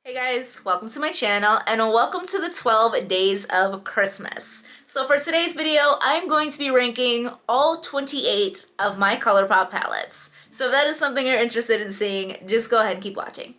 Hey guys, welcome to my channel and welcome to the 12 days of Christmas. So for today's video, I'm going to be ranking all 28 of my Colourpop palettes. So if that is something you're interested in seeing, just go ahead and keep watching.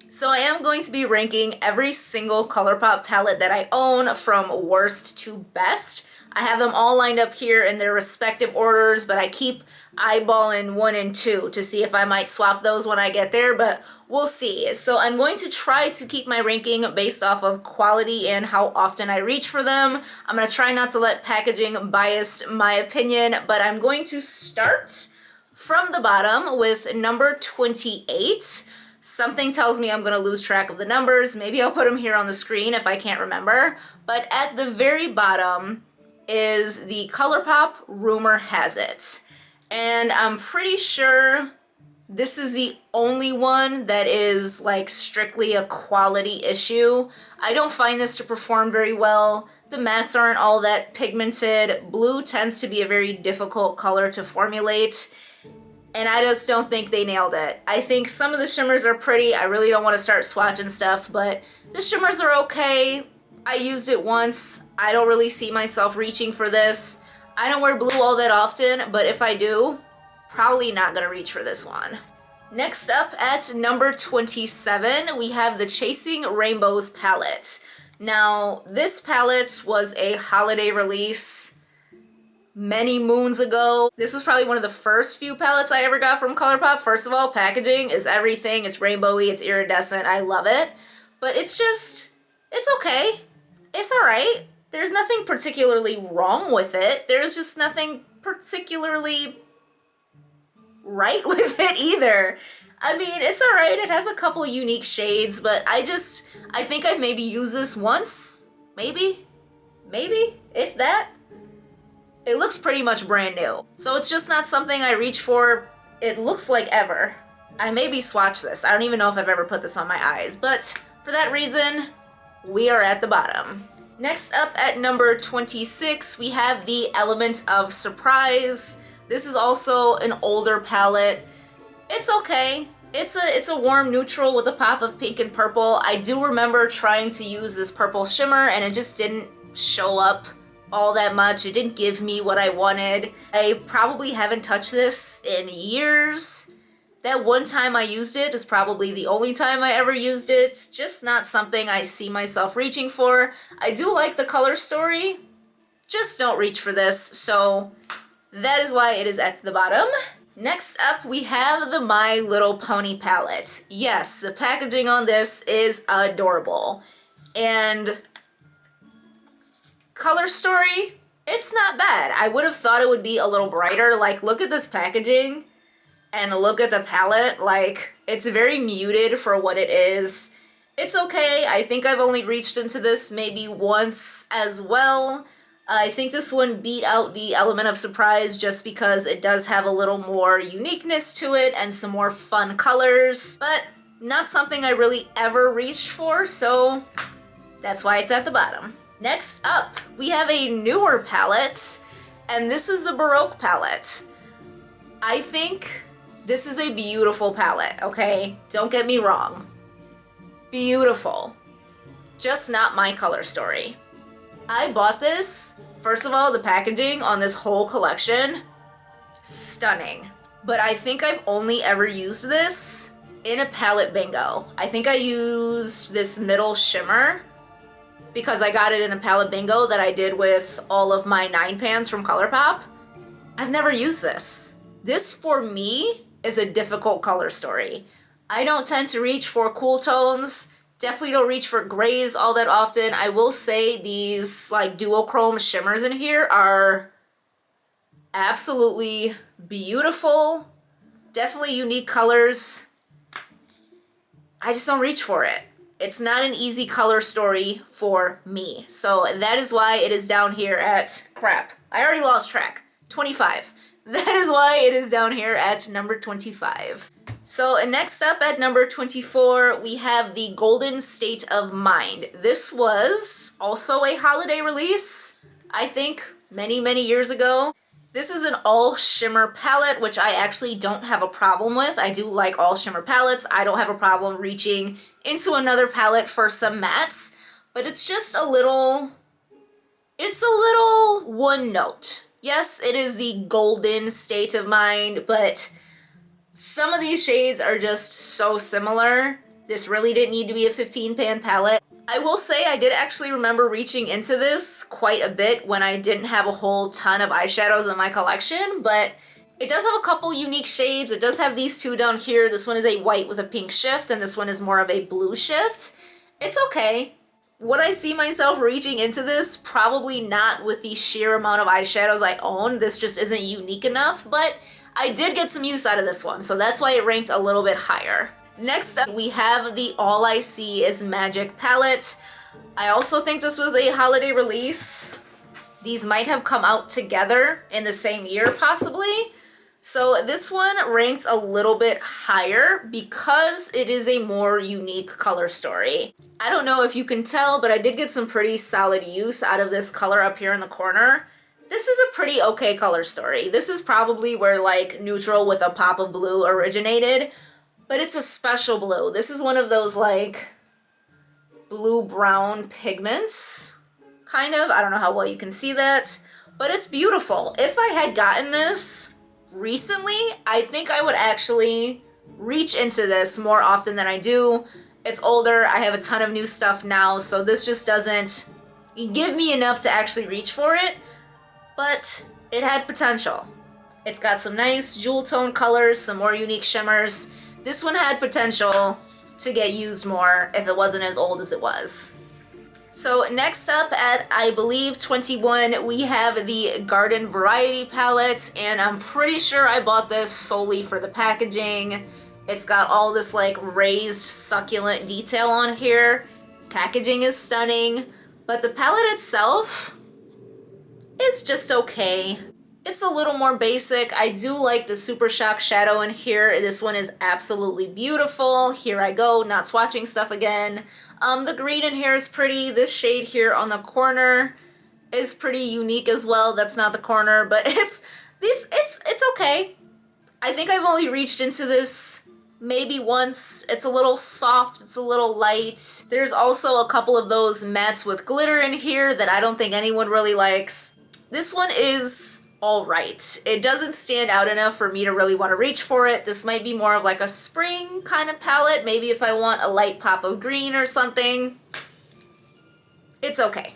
So I am going to be ranking every single Colourpop palette that I own from worst to best. I have them all lined up here in their respective orders, but I keep eyeballing 1 and 2 to see if I might swap those when I get there, but we'll see. So I'm going to try to keep my ranking based off of quality and how often I reach for them. I'm going to try not to let packaging bias my opinion, but I'm going to start from the bottom with number 28. Something tells me I'm going to lose track of the numbers. Maybe I'll put them here on the screen if I can't remember. But at the very bottom is the Colourpop Rumor Has It. And I'm pretty sure this is the only one that is like strictly a quality issue. I don't find this to perform very well. The mattes aren't all that pigmented. Blue tends to be a very difficult color to formulate, and I just don't think they nailed it. I think some of the shimmers are pretty. I really don't want to start swatching stuff, but the shimmers are okay. I used it once. I don't really see myself reaching for this. I don't wear blue all that often, but if I do, probably not gonna reach for this one. Next up at number 27, we have the Chasing Rainbows palette. Now, this palette was a holiday release many moons ago. This was probably one of the first few palettes I ever got from Colourpop. First of all, packaging is everything. It's rainbowy, it's iridescent, I love it. But it's okay. It's alright. There's nothing particularly wrong with it. There's just nothing particularly right with it either. I mean, it's alright. It has a couple unique shades, but I think I maybe used this once. Maybe, if that. It looks pretty much brand new. So it's just not something I reach for, it looks like ever. I maybe swatch this. I don't even know if I've ever put this on my eyes, but for that reason, we are at the bottom. Next up at number 26, we have the Element of Surprise. This is also an older palette. It's okay. It's a warm neutral with a pop of pink and purple. I do remember trying to use this purple shimmer and it just didn't show up all that much. It didn't give me what I wanted. I probably haven't touched this in years. That one time I used it is probably the only time I ever used it. It's just not something I see myself reaching for. I do like the color story, just don't reach for this, so that is why it is at the bottom. Next up, we have the My Little Pony palette. Yes, the packaging on this is adorable. And color story, it's not bad. I would have thought it would be a little brighter. Like, look at this packaging and look at the palette. Like, it's very muted for what it is. It's okay. I think I've only reached into this maybe once as well. I think this one beat out the Element of Surprise just because it does have a little more uniqueness to it and some more fun colors, but not something I really ever reached for, so that's why it's at the bottom. Next up, we have a newer palette, and this is the Baroque palette. I think this is a beautiful palette, okay? Don't get me wrong. Beautiful. Just not my color story. I bought this, first of all, the packaging on this whole collection, stunning. But I think I've only ever used this in a palette bingo. I think I used this middle shimmer because I got it in a palette bingo that I did with all of my 9 pans from Colourpop. I've never used this. This, for me, is a difficult color story. I don't tend to reach for cool tones. Definitely don't reach for grays all that often. I will say these like duochrome shimmers in here are absolutely beautiful. Definitely unique colors. I just don't reach for it. It's not an easy color story for me. So that is why it is down here at, crap, I already lost track, 25. That is why it is down here at number 25. So next up at number 24, we have the Golden State of Mind. This was also a holiday release, I think, many, many years ago. This is an all shimmer palette, which I actually don't have a problem with. I do like all shimmer palettes. I don't have a problem reaching into another palette for some mattes, but it's just a little one note. Yes, it is the golden state of mind, but some of these shades are just so similar. This really didn't need to be a 15 pan palette. I will say I did actually remember reaching into this quite a bit when I didn't have a whole ton of eyeshadows in my collection, but it does have a couple unique shades. It does have these two down here. This one is a white with a pink shift, and this one is more of a blue shift. It's okay. Would I see myself reaching into this? Probably not with the sheer amount of eyeshadows I own. This just isn't unique enough, but I did get some use out of this one, so that's why it ranks a little bit higher. Next up, we have the All I See Is Magic palette. I also think this was a holiday release. These might have come out together in the same year, possibly. So this one ranks a little bit higher because it is a more unique color story. I don't know if you can tell, but I did get some pretty solid use out of this color up here in the corner. This is a pretty okay color story. This is probably where like neutral with a pop of blue originated. But it's a special blue. This is one of those like blue-brown pigments, kind of. I don't know how well you can see that, but it's beautiful. If I had gotten this recently, I think I would actually reach into this more often than I do. It's older. I have a ton of new stuff now, so this just doesn't give me enough to actually reach for it, but it had potential. It's got some nice jewel tone colors, some more unique shimmers. This one had potential to get used more if it wasn't as old as it was. So next up at, I believe, 21, we have the Garden Variety palette, and I'm pretty sure I bought this solely for the packaging. It's got all this like raised succulent detail on here. Packaging is stunning, but the palette itself, it's just okay. It's a little more basic. I do like the Super Shock shadow in here. This one is absolutely beautiful. Here I go, not swatching stuff again. The green in here is pretty. This shade here on the corner is pretty unique as well. That's not the corner, but it's okay. I think I've only reached into this maybe once. It's a little soft, it's a little light. There's also a couple of those mattes with glitter in here that I don't think anyone really likes. This one is all right. It doesn't stand out enough for me to really want to reach for it. This might be more of like a spring kind of palette. Maybe if I want a light pop of green or something. It's okay.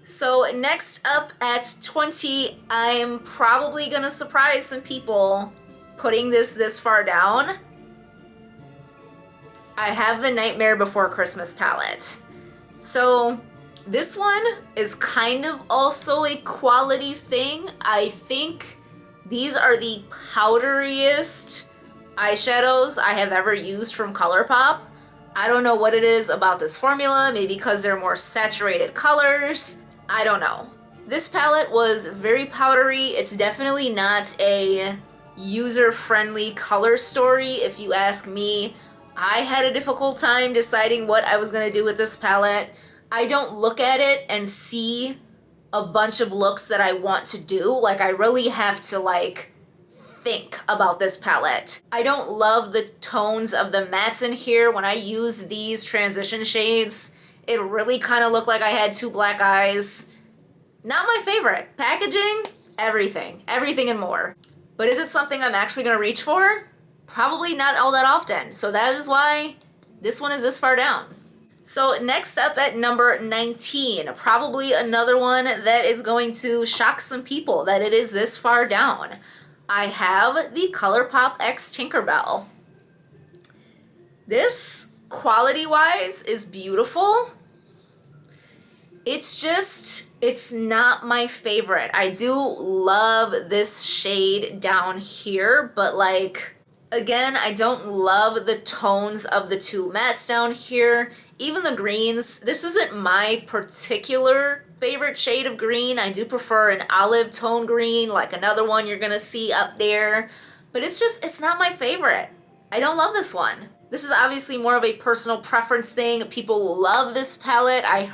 So next up at 20, I'm probably gonna surprise some people putting this far down. I have the Nightmare Before Christmas palette. So this one is kind of also a quality thing. I think these are the powderiest eyeshadows I have ever used from Colourpop. I don't know what it is about this formula, maybe because they're more saturated colors. I don't know. This palette was very powdery. It's definitely not a user-friendly color story, if you ask me. I had a difficult time deciding what I was gonna do with this palette. I don't look at it and see a bunch of looks that I want to do. Like, I really have to like think about this palette. I don't love the tones of the mattes in here. When I use these transition shades, it really kind of looked like I had two black eyes. Not my favorite. Packaging, everything and more. But is it something I'm actually gonna reach for? Probably not all that often. So that is why this one is this far down. So next up at number 19, probably another one that is going to shock some people that it is this far down. I have the Colourpop X Tinkerbell. This, quality-wise, is beautiful. It's just, it's not my favorite. I do love this shade down here, but like, again, I don't love the tones of the two mattes down here. Even the greens, this isn't my particular favorite shade of green. I do prefer an olive tone green, like another one you're gonna see up there. But it's just, it's not my favorite. I don't love this one. This is obviously more of a personal preference thing. People love this palette. I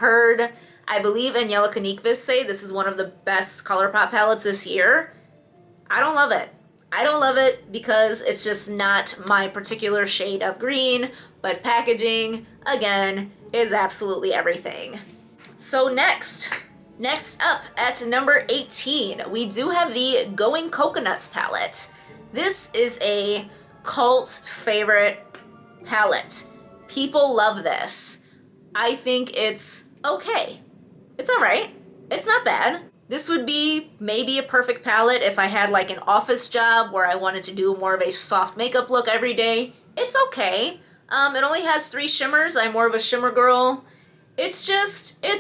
believe Angelica Nyqvist say this is one of the best Colourpop palettes this year. I don't love it. I don't love it because it's just not my particular shade of green, but packaging, again, is absolutely everything. So next up at number 18, we do have the Going Coconuts palette. This is a cult favorite palette. People love this. I think it's okay. It's all right. It's not bad. This would be maybe a perfect palette if I had like an office job where I wanted to do more of a soft makeup look every day. It's okay. It only has 3 shimmers. I'm more of a shimmer girl. It's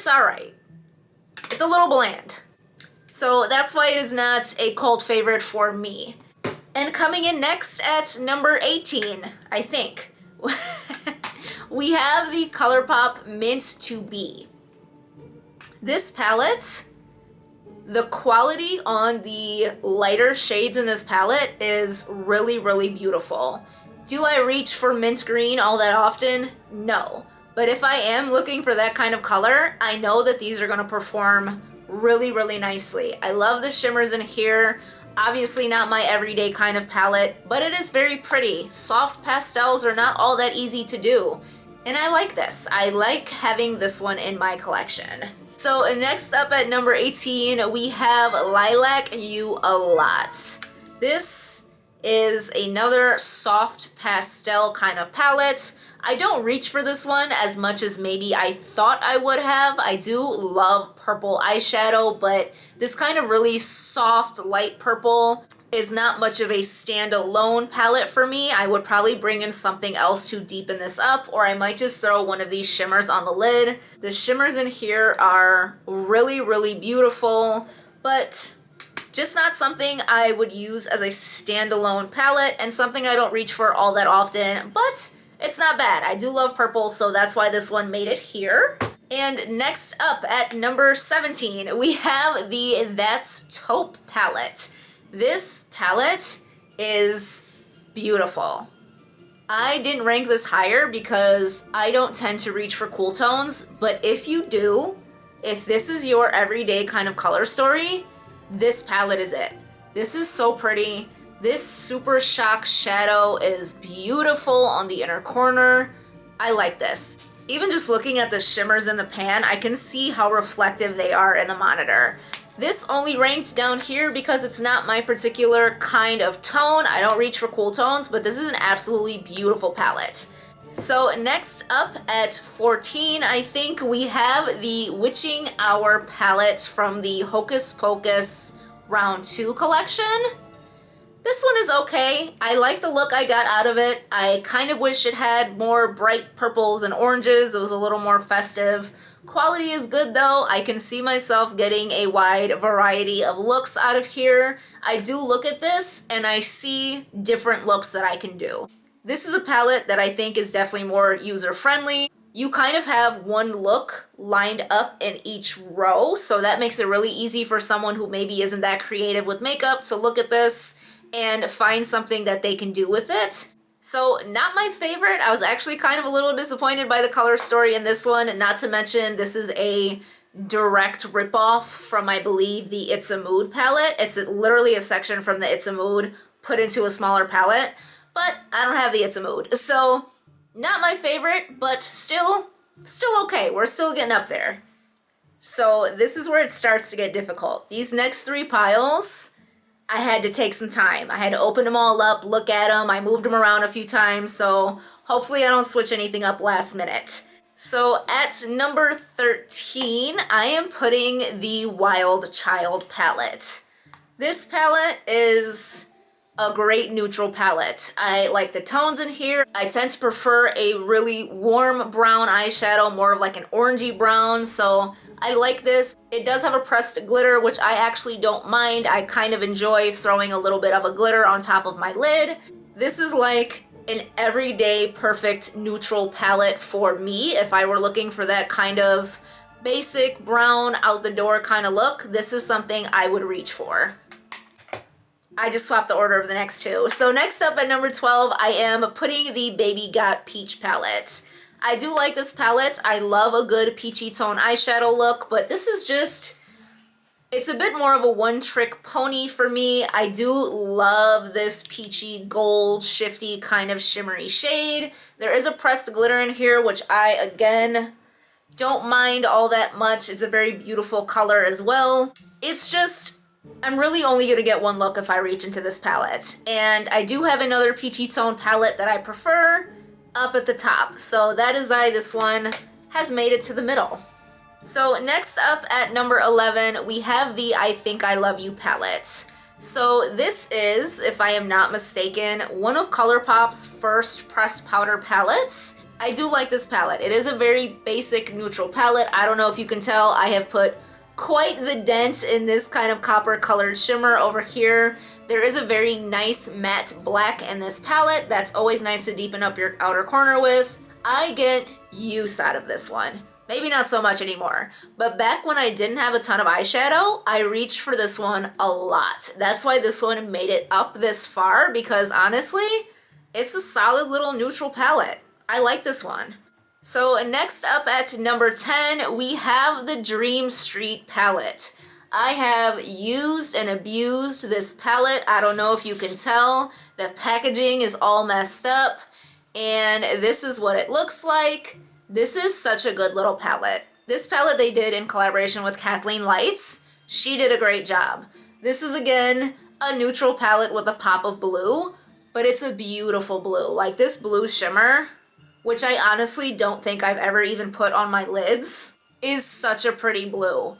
all right. It's a little bland. So that's why it is not a cult favorite for me. And coming in next at number 18, I think, we have the Colourpop Mint 2B. This palette, the quality on the lighter shades in this palette is really, really beautiful. Do I reach for mint green all that often? No. But if I am looking for that kind of color, I know that these are going to perform really, really nicely. I love the shimmers in here. Obviously not my everyday kind of palette, but it is very pretty. Soft pastels are not all that easy to do. And I like this. I like having this one in my collection. So next up at number 18, we have Lilac You a Lot. This is another soft pastel kind of palette. I don't reach for this one as much as maybe I thought I would have. I do love purple eyeshadow, but this kind of really soft light purple is not much of a standalone palette for me. I would probably bring in something else to deepen this up, or I might just throw one of these shimmers on the lid. The shimmers in here are really, really beautiful, but just not something I would use as a standalone palette and something I don't reach for all that often, but it's not bad. I do love purple, so that's why this one made it here. And next up at number 17, we have the That's Taupe palette. This palette is beautiful. I didn't rank this higher because I don't tend to reach for cool tones, but if you do, if this is your everyday kind of color story, this palette is it. This is so pretty. This Super Shock shadow is beautiful on the inner corner. I like this. Even just looking at the shimmers in the pan, I can see how reflective they are in the monitor. This only ranked down here because it's not my particular kind of tone. I don't reach for cool tones, but this is an absolutely beautiful palette. So next up at 14, I think we have the Witching Hour palette from the Hocus Pocus Round 2 collection. This one is okay. I like the look I got out of it. I kind of wish it had more bright purples and oranges. It was a little more festive. Quality is good though. I can see myself getting a wide variety of looks out of here. I do look at this and I see different looks that I can do. This is a palette that I think is definitely more user-friendly. You kind of have one look lined up in each row, so that makes it really easy for someone who maybe isn't that creative with makeup to look at this and find something that they can do with it. So not my favorite. I was actually kind of a little disappointed by the color story in this one, not to mention this is a direct ripoff from, I believe, the It's a Mood palette. It's literally a section from the It's a Mood put into a smaller palette, but I don't have the It's a Mood. So not my favorite, but still okay. We're still getting up there. So this is where it starts to get difficult. These next 3 piles, I had to take some time. I had to open them all up, look at them. I moved them around a few times, so hopefully I don't switch anything up last minute. So at number 13, I am putting the Wild Child palette. This palette is a great neutral palette. I like the tones in here. I tend to prefer a really warm brown eyeshadow, more of like an orangey brown, so I like this. It does have a pressed glitter, which I actually don't mind. I kind of enjoy throwing a little bit of a glitter on top of my lid. This is like an everyday perfect neutral palette for me. If I were looking for that kind of basic brown out the door kind of look, this is something I would reach for. I just swapped the order of the next 2. So next up at number 12, I am putting the Baby Got Peach palette. I do like this palette. I love a good peachy tone eyeshadow look, but this is just It's a bit more of a one-trick pony for me. I do love this peachy gold shifty kind of shimmery shade. There is a pressed glitter in here, which I, again, don't mind all that much. It's a very beautiful color as well. It's just, I'm really only gonna get one look if I reach into this palette. And I do have another peachy tone palette that I prefer up at the top. So that is why this one has made it to the middle. So next up at number 11, we have the I Think I Love You palette. So this is, if I am not mistaken, one of Colourpop's first pressed powder palettes. I do like this palette. It is a very basic neutral palette. I don't know if you can tell, I have put quite the dent in this kind of copper colored shimmer over here. There is a very nice matte black in this palette. That's always nice to deepen up your outer corner with. I get use out of this one. Maybe not so much anymore, but back when I didn't have a ton of eyeshadow, I reached for this one a lot. That's why this one made it up this far, because honestly, it's a solid little neutral palette. I like this one. So next up at number 10, we have the Dream Street palette. I have used and abused this palette. I don't know if you can tell. The packaging is all messed up, and this is what it looks like. This is such a good little palette. This palette they did in collaboration with Kathleen Lights. She did a great job. This is, again, a neutral palette with a pop of blue, but it's a beautiful blue. Like this blue shimmer, which I honestly don't think I've ever even put on my lids, is such a pretty blue.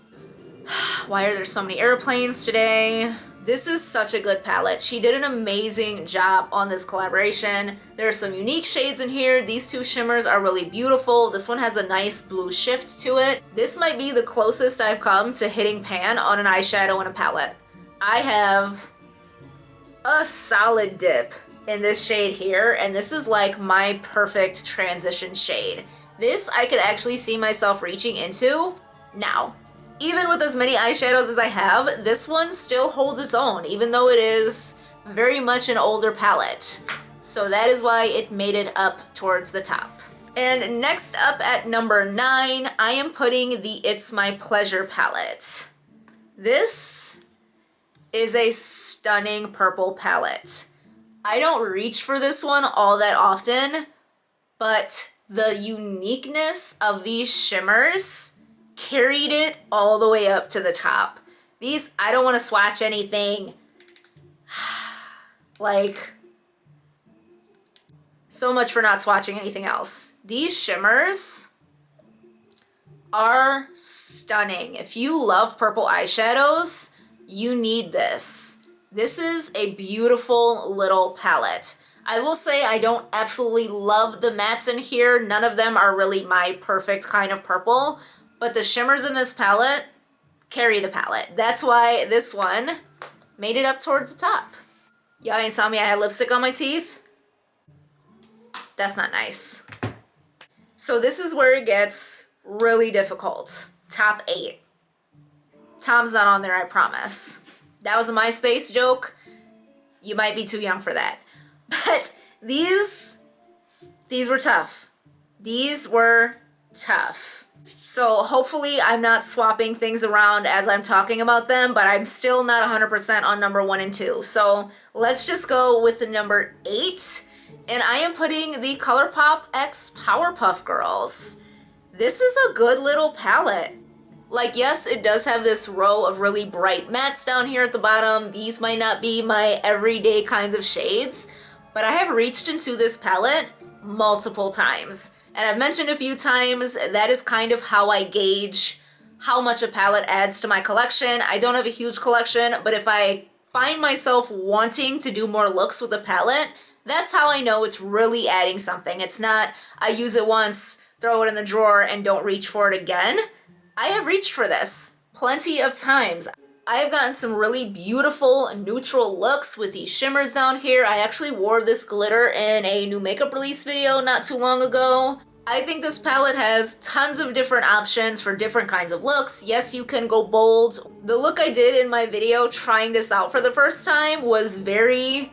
Why are there so many airplanes today? This is such a good palette. She did an amazing job on this collaboration. There are some unique shades in here. These two shimmers are really beautiful. This one has a nice blue shift to it. This might be the closest I've come to hitting pan on an eyeshadow in a palette. I have a solid dip in this shade here, and this is like my perfect transition shade. This I could actually see myself reaching into now. Even with as many eyeshadows as I have, this one still holds its own, even though it is very much an older palette. So that is why it made it up towards the top. And next up at number 9, I am putting the It's My Pleasure palette. This is a stunning purple palette. I don't reach for this one all that often, but the uniqueness of these shimmers carried it all the way up to the top. These, I don't want to swatch anything. Like, so much for not swatching anything else. These shimmers are stunning. If you love purple eyeshadows, you need this. This is a beautiful little palette. I will say I don't absolutely love the mattes in here. None of them are really my perfect kind of purple. But the shimmers in this palette carry the palette. That's why this one made it up towards the top. Y'all ain't saw me, I had lipstick on my teeth. That's not nice. So this is where it gets really difficult. Top 8. Tom's not on there, I promise. That was a MySpace joke. You might be too young for that. But these were tough. These were tough. So hopefully I'm not swapping things around as I'm talking about them, but I'm still not 100% on number 1 and 2. So let's just go with the number 8. And I am putting the Colourpop X Powerpuff Girls. This is a good little palette. Like, yes, it does have this row of really bright mattes down here at the bottom. These might not be my everyday kinds of shades, but I have reached into this palette multiple times. And I've mentioned a few times, that is kind of how I gauge how much a palette adds to my collection. I don't have a huge collection, but if I find myself wanting to do more looks with a palette, that's how I know it's really adding something. It's not, I use it once, throw it in the drawer, and don't reach for it again. I have reached for this plenty of times. I have gotten some really beautiful neutral looks with these shimmers down here. I actually wore this glitter in a new makeup release video not too long ago. I think this palette has tons of different options for different kinds of looks. Yes, you can go bold. The look I did in my video trying this out for the first time was very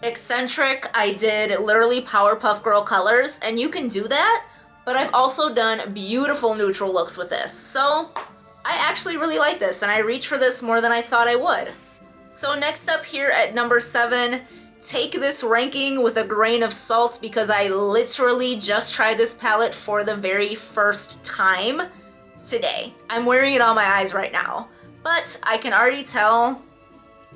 eccentric. I did literally Powerpuff Girl colors, and you can do that, but I've also done beautiful neutral looks with this. So I actually really like this, and I reach for this more than I thought I would. So next up here at number 7, take this ranking with a grain of salt because I literally just tried this palette for the very first time today. I'm wearing it on my eyes right now, but I can already tell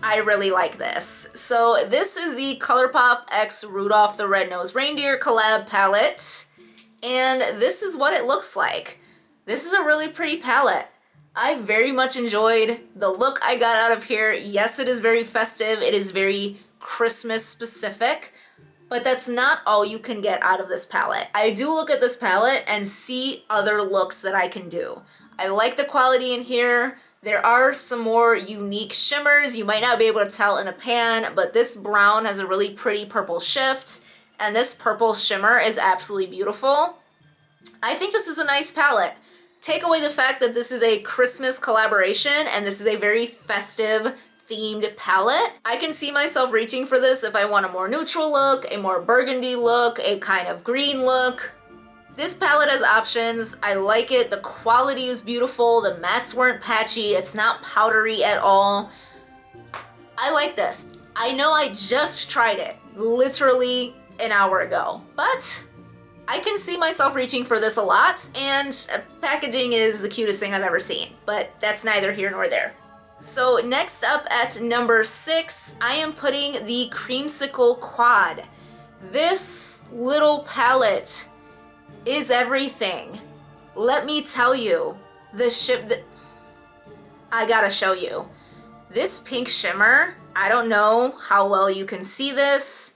I really like this. So this is the Colourpop x Rudolph the Red-Nosed Reindeer collab palette, and this is what it looks like. This is a really pretty palette. I very much enjoyed the look I got out of here. Yes, it is very festive. It is very Christmas specific, but that's not all you can get out of this palette. I do look at this palette and see other looks that I can do. I like the quality in here. There are some more unique shimmers. You might not be able to tell in a pan, but this brown has a really pretty purple shift, and this purple shimmer is absolutely beautiful. I think this is a nice palette. Take away the fact that this is a Christmas collaboration and this is a very festive themed palette. I can see myself reaching for this if I want a more neutral look, a more burgundy look, a kind of green look. This palette has options. I like it. The quality is beautiful. The mattes weren't patchy. It's not powdery at all. I like this. I know I just tried it literally an hour ago, but I can see myself reaching for this a lot, and packaging is the cutest thing I've ever seen, but that's neither here nor there. So next up at number 6, I am putting the Creamsicle Quad. This little palette is everything. Let me tell you, I gotta show you. This pink shimmer, I don't know how well you can see this.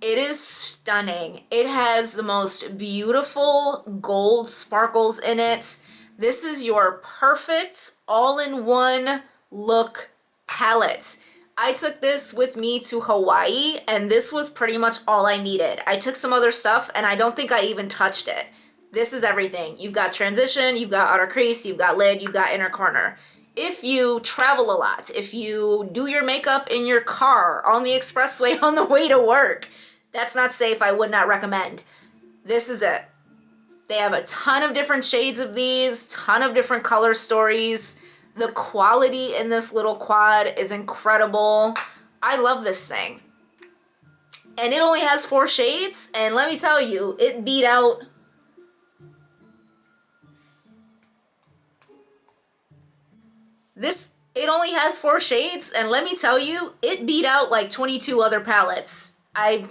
It is stunning. It has the most beautiful gold sparkles in it. This is your perfect all-in-one look palette. I took this with me to Hawaii, and this was pretty much all I needed. I took some other stuff, and I don't think I even touched it. This is everything. You've got transition, you've got outer crease, you've got lid, you've got inner corner. If you travel a lot, if you do your makeup in your car, on the expressway on the way to work, that's not safe. I would not recommend. This is it. They have a ton of different shades of these, ton of different color stories. The quality in this little quad is incredible. I love this thing. And it only has 4 shades, and let me tell you, it beat out this. It only has 4 shades, and let me tell you, it beat out like 22 other palettes.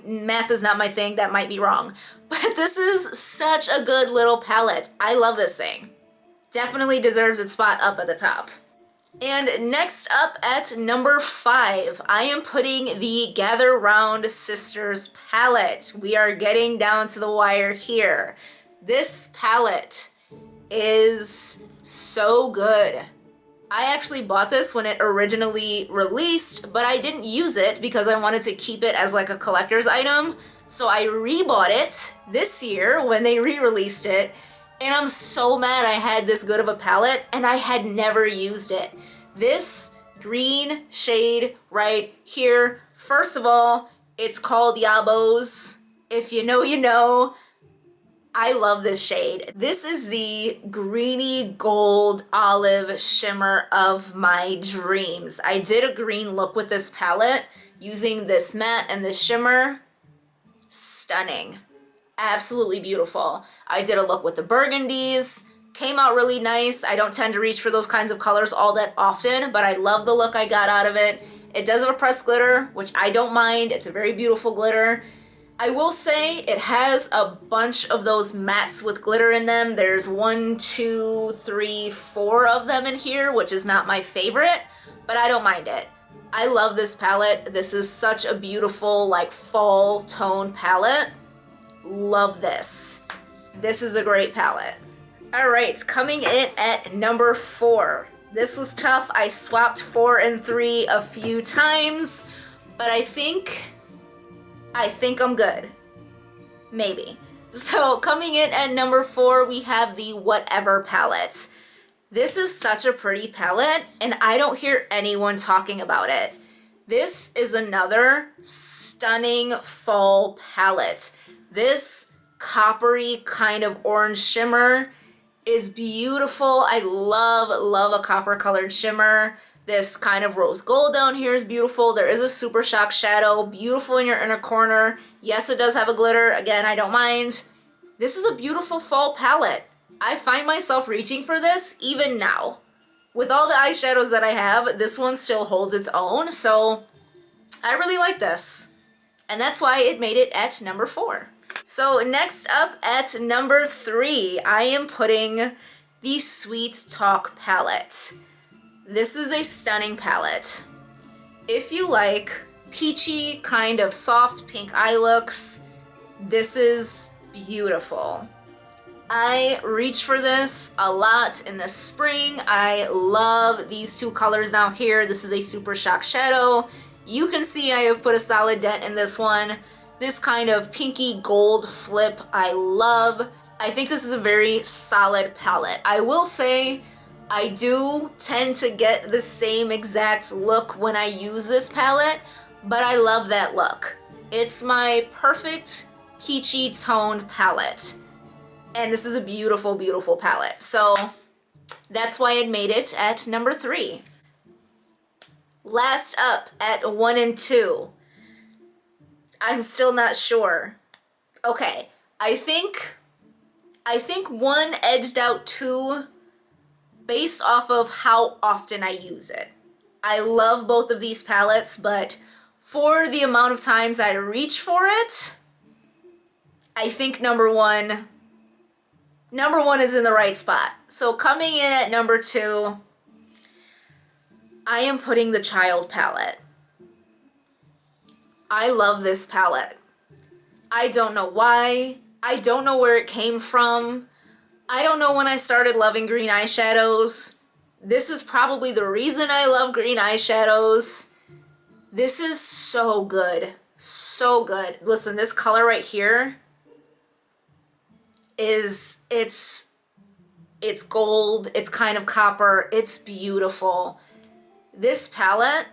Math is not my thing, that might be wrong. But this is such a good little palette. I love this thing. Definitely deserves its spot up at the top. And next up at number 5, I am putting the Gather Round Sisters palette. We are getting down to the wire here. This palette is so good. I actually bought this when it originally released, but I didn't use it because I wanted to keep it as like a collector's item. So I rebought it this year when they re-released it, and I'm so mad I had this good of a palette and I had never used it. This green shade right here, first of all, it's called Yabos. If you know, you know. I love this shade. This is the greeny gold olive shimmer of my dreams. I did a green look with this palette using this matte and this shimmer. Stunning. Absolutely beautiful. I did a look with the burgundies. Came out really nice. I don't tend to reach for those kinds of colors all that often, but I love the look I got out of it. It does have a pressed glitter, which I don't mind. It's a very beautiful glitter. I will say it has a bunch of those mattes with glitter in them. There's 1, 2, 3, 4 of them in here, which is not my favorite, but I don't mind it. I love this palette. This is such a beautiful, like, fall tone palette. Love this. This is a great palette. All right, coming in at number 4. This was tough. I swapped 4 and 3 a few times, but I think I'm good. Maybe. So coming in at number 4, we have the Whatever palette. This is such a pretty palette, and I don't hear anyone talking about it. This is another stunning fall palette. This coppery kind of orange shimmer is beautiful. I love a copper colored shimmer. This kind of rose gold down here is beautiful. There is a Super Shock shadow, beautiful in your inner corner. Yes, it does have a glitter. Again, I don't mind. This is a beautiful fall palette. I find myself reaching for this even now. With all the eyeshadows that I have, this one still holds its own, so I really like this. And that's why it made it at number 4. So next up at number 3, I am putting the Sweet Talk palette. This is a stunning palette. If you like peachy, kind of soft pink eye looks, this is beautiful. I reach for this a lot in the spring. I love these two colors now here. This is a Super Shock shadow. You can see I have put a solid dent in this one. This kind of pinky gold flip I love. I think this is a very solid palette. I will say I do tend to get the same exact look when I use this palette, but I love that look. It's my perfect peachy toned palette. And this is a beautiful, beautiful palette. So that's why it made it at number 3. Last up at 1 and 2. I'm still not sure. Okay, I think 1 edged out 2 based off of how often I use it. I love both of these palettes, but for the amount of times I reach for it, I think number one is in the right spot. So coming in at number 2, I am putting the Child palette. I love this palette. I don't know why. I don't know where it came from. I don't know when I started loving green eyeshadows. This is probably the reason I love green eyeshadows. This is so good. So good. Listen, this color right here is, it's gold, it's kind of copper, it's beautiful. This palette,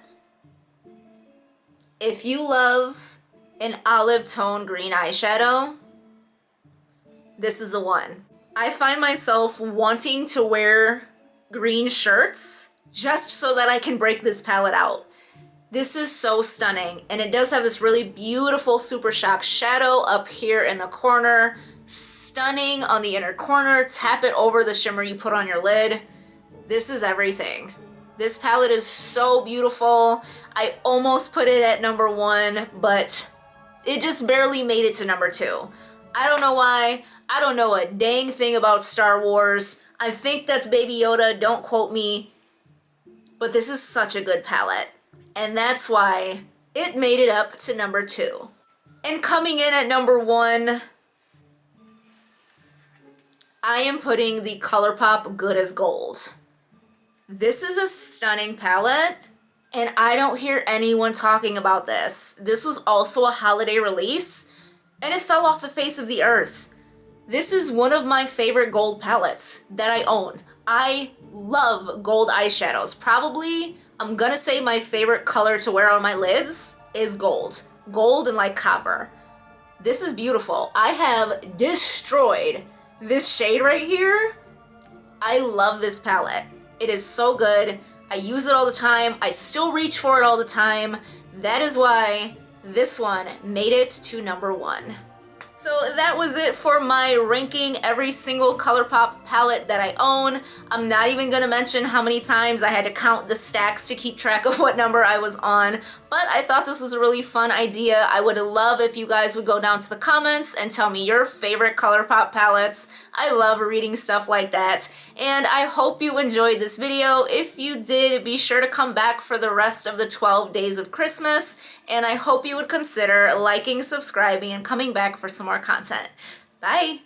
if you love an olive tone green eyeshadow, this is the one. I find myself wanting to wear green shirts just so that I can break this palette out. This is so stunning, and it does have this really beautiful Super Shock shadow up here in the corner. Stunning on the inner corner. Tap it over the shimmer you put on your lid. This is everything. This palette is so beautiful. I almost put it at number 1, but it just barely made it to number 2. I don't know why. I don't know a dang thing about Star Wars. I think that's Baby Yoda, don't quote me. But this is such a good palette. And that's why it made it up to number 2. And coming in at number 1, I am putting the Colourpop Good as Gold. This is a stunning palette, and I don't hear anyone talking about this. This was also a holiday release, and it fell off the face of the earth. This is one of my favorite gold palettes that I own. I love gold eyeshadows. Probably, I'm gonna say my favorite color to wear on my lids is gold. Gold and like copper. This is beautiful. I have destroyed this shade right here. I love this palette. It is so good. I use it all the time. I still reach for it all the time. That is why this one made it to number 1. So that was it for my ranking every single Colourpop palette that I own. I'm not even gonna mention how many times I had to count the stacks to keep track of what number I was on, but I thought this was a really fun idea. I would love if you guys would go down to the comments and tell me your favorite Colourpop palettes. I love reading stuff like that, and I hope you enjoyed this video. If you did, be sure to come back for the rest of the 12 days of Christmas, and I hope you would consider liking, subscribing, and coming back for some more content. Bye!